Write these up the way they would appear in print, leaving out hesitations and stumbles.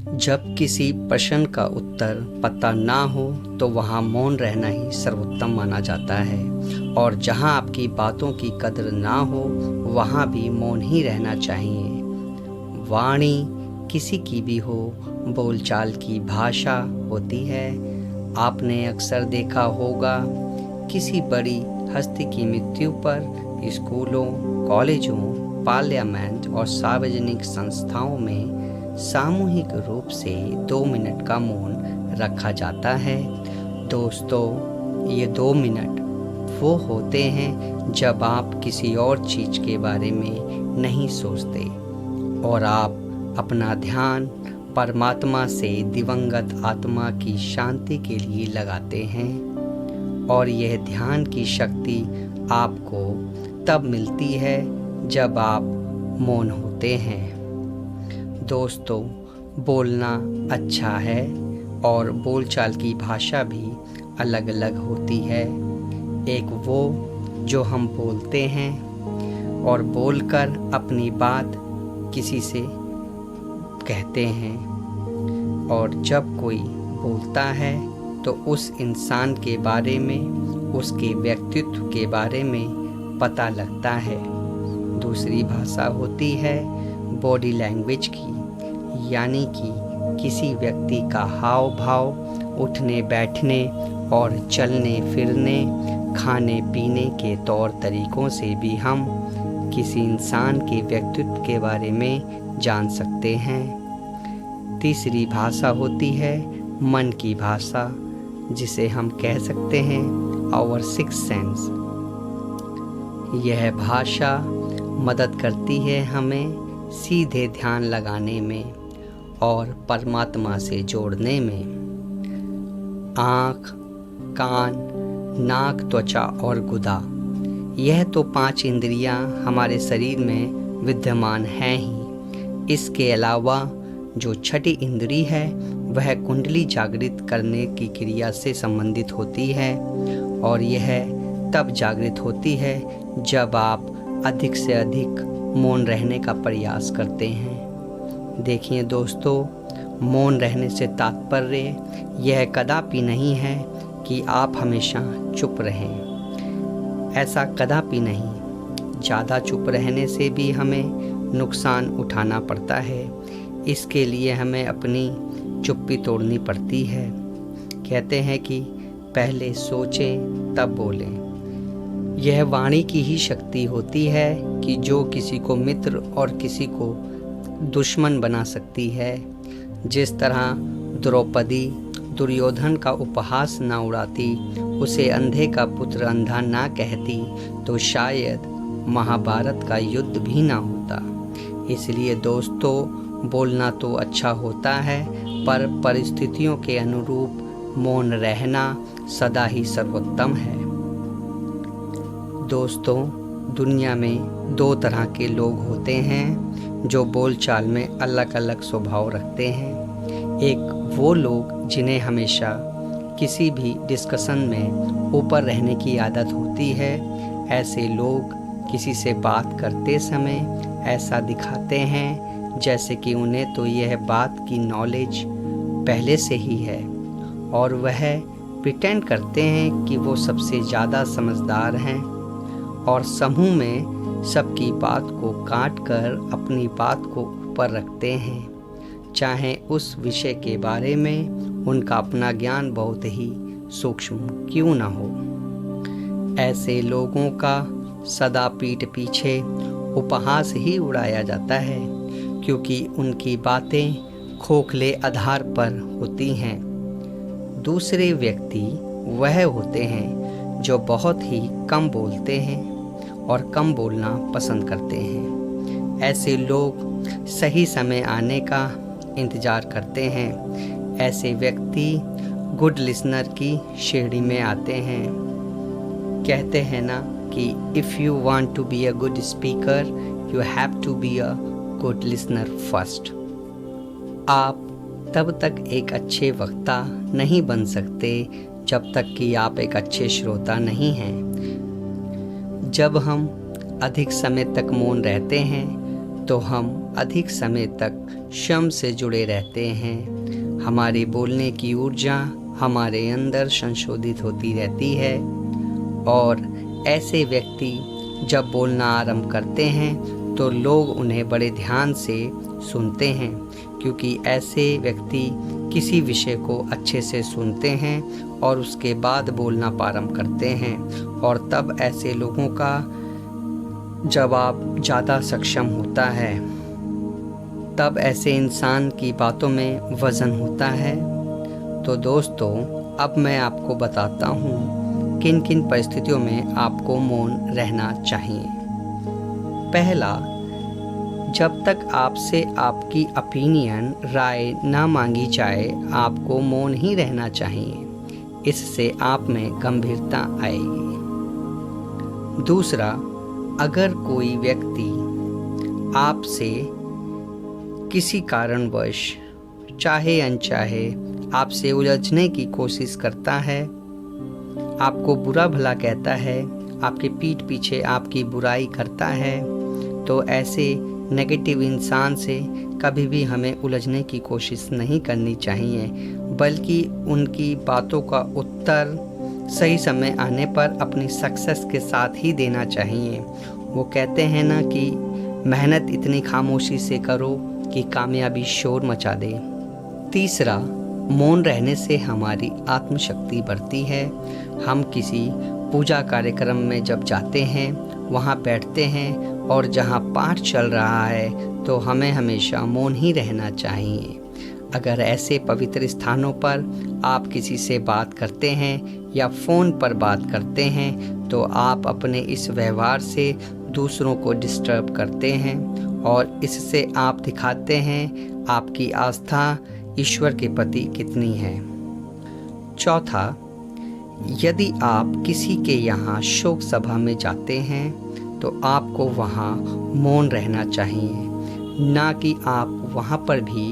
जब किसी प्रश्न का उत्तर पता ना हो तो वहाँ मौन रहना ही सर्वोत्तम माना जाता है, और जहाँ आपकी बातों की कदर ना हो वहाँ भी मौन ही रहना चाहिए। वाणी किसी की भी हो, बोलचाल की भाषा होती है। आपने अक्सर देखा होगा किसी बड़ी हस्ती की मृत्यु पर स्कूलों, कॉलेजों, पार्लियामेंट और सार्वजनिक संस्थाओं में सामूहिक रूप से 2 मिनट का मौन रखा जाता है। दोस्तों, ये 2 मिनट वो होते हैं जब आप किसी और चीज़ के बारे में नहीं सोचते और आप अपना ध्यान परमात्मा से दिवंगत आत्मा की शांति के लिए लगाते हैं। और यह ध्यान की शक्ति आपको तब मिलती है जब आप मौन होते हैं। दोस्तों, बोलना अच्छा है और बोलचाल की भाषा भी अलग अलग होती है। एक वो जो हम बोलते हैं और बोलकर अपनी बात किसी से कहते हैं, और जब कोई बोलता है तो उस इंसान के बारे में, उसके व्यक्तित्व के बारे में पता लगता है। दूसरी भाषा होती है बॉडी लैंग्वेज की, यानी कि किसी व्यक्ति का हाव भाव, उठने बैठने और चलने फिरने, खाने पीने के तौर तरीकों से भी हम किसी इंसान के व्यक्तित्व के बारे में जान सकते हैं। तीसरी भाषा होती है मन की भाषा, जिसे हम कह सकते हैं आवर सिक्स्थ सेंस। यह भाषा मदद करती है हमें सीधे ध्यान लगाने में और परमात्मा से जोड़ने में। आँख, कान, नाक, त्वचा और गुदा, यह तो 5 इंद्रियां हमारे शरीर में विद्यमान हैं ही। इसके अलावा जो छठी इंद्री है वह कुंडली जागृत करने की क्रिया से संबंधित होती है, और यह तब जागृत होती है जब आप अधिक से अधिक मौन रहने का प्रयास करते हैं। देखिए दोस्तों, मौन रहने से तात्पर्य यह कदापि नहीं है कि आप हमेशा चुप रहें। ऐसा कदापि नहीं। ज़्यादा चुप रहने से भी हमें नुकसान उठाना पड़ता है। इसके लिए हमें अपनी चुप्पी तोड़नी पड़ती है। कहते हैं कि पहले सोचें तब बोलें। यह वाणी की ही शक्ति होती है कि जो किसी को मित्र और किसी को दुश्मन बना सकती है। जिस तरह द्रौपदी दुर्योधन का उपहास ना उड़ाती, उसे अंधे का पुत्र अंधा ना कहती, तो शायद महाभारत का युद्ध भी ना होता। इसलिए दोस्तों, बोलना तो अच्छा होता है, पर परिस्थितियों के अनुरूप मौन रहना सदा ही सर्वोत्तम है। दोस्तों, दुनिया में 2 तरह के लोग होते हैं जो बोलचाल में अलग अलग स्वभाव रखते हैं। एक वो लोग जिन्हें हमेशा किसी भी डिस्कशन में ऊपर रहने की आदत होती है। ऐसे लोग किसी से बात करते समय ऐसा दिखाते हैं जैसे कि उन्हें तो यह बात की नॉलेज पहले से ही है, और वह प्रिटेंड करते हैं कि वो सबसे ज़्यादा समझदार हैं, और समूह में सबकी बात को काट कर अपनी बात को ऊपर रखते हैं, चाहे उस विषय के बारे में उनका अपना ज्ञान बहुत ही सूक्ष्म क्यों न हो। ऐसे लोगों का सदा पीठ पीछे उपहास ही उड़ाया जाता है, क्योंकि उनकी बातें खोखले आधार पर होती हैं। दूसरे व्यक्ति वह होते हैं जो बहुत ही कम बोलते हैं और कम बोलना पसंद करते हैं। ऐसे लोग सही समय आने का इंतज़ार करते हैं। ऐसे व्यक्ति गुड लिसनर की श्रेणी में आते हैं। कहते हैं ना कि if you want to be a good speaker you have to be a good listener first. आप तब तक एक अच्छे वक्ता नहीं बन सकते जब तक कि आप एक अच्छे श्रोता नहीं हैं। जब हम अधिक समय तक मौन रहते हैं तो हम अधिक समय तक शम से जुड़े रहते हैं। हमारे बोलने की ऊर्जा हमारे अंदर संशोधित होती रहती है और ऐसे व्यक्ति जब बोलना आरंभ करते हैं तो लोग उन्हें बड़े ध्यान से सुनते हैं, क्योंकि ऐसे व्यक्ति किसी विषय को अच्छे से सुनते हैं और उसके बाद बोलना प्रारंभ करते हैं और तब ऐसे लोगों का जवाब ज़्यादा सक्षम होता है। तब ऐसे इंसान की बातों में वज़न होता है। तो दोस्तों, अब मैं आपको बताता हूँ किन किन परिस्थितियों में आपको मौन रहना चाहिए। पहला, जब तक आपसे आपकी ओपिनियन राय ना मांगी जाए आपको मौन ही रहना चाहिए, इससे आप में गंभीरता आएगी। दूसरा, अगर कोई व्यक्ति आपसे किसी कारणवश चाहे अनचाहे आपसे उलझने की कोशिश करता है, आपको बुरा भला कहता है, आपके पीठ पीछे आपकी बुराई करता है, तो ऐसे नेगेटिव इंसान से कभी भी हमें उलझने की कोशिश नहीं करनी चाहिए, बल्कि उनकी बातों का उत्तर सही समय आने पर अपनी सक्सेस के साथ ही देना चाहिए। वो कहते हैं ना कि मेहनत इतनी खामोशी से करो कि कामयाबी शोर मचा दे। तीसरा, मौन रहने से हमारी आत्मशक्ति बढ़ती है। हम किसी पूजा कार्यक्रम में जब जाते हैं, वहाँ बैठते हैं और जहाँ पाठ चल रहा है तो हमें हमेशा मौन ही रहना चाहिए। अगर ऐसे पवित्र स्थानों पर आप किसी से बात करते हैं या फ़ोन पर बात करते हैं तो आप अपने इस व्यवहार से दूसरों को डिस्टर्ब करते हैं और इससे आप दिखाते हैं आपकी आस्था ईश्वर के प्रति कितनी है। चौथा, यदि आप किसी के यहाँ शोक सभा में जाते हैं तो आपको वहाँ मौन रहना चाहिए, ना कि आप वहाँ पर भी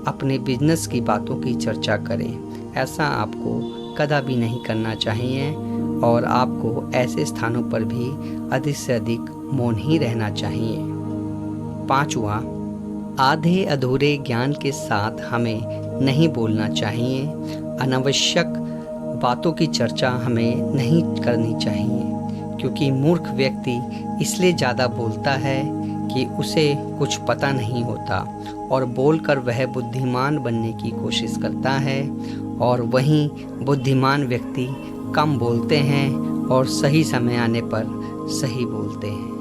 अपने बिजनेस की बातों की चर्चा करें। ऐसा आपको कदापि नहीं करना चाहिए और आपको ऐसे स्थानों पर भी अधिक से अधिक मौन ही रहना चाहिए। पांचवा, आधे अधूरे ज्ञान के साथ हमें नहीं बोलना चाहिए। अनावश्यक बातों की चर्चा हमें नहीं करनी चाहिए, क्योंकि मूर्ख व्यक्ति इसलिए ज़्यादा बोलता है कि उसे कुछ पता नहीं होता और बोलकर वह बुद्धिमान बनने की कोशिश करता है, और वहीं बुद्धिमान व्यक्ति कम बोलते हैं और सही समय आने पर सही बोलते हैं।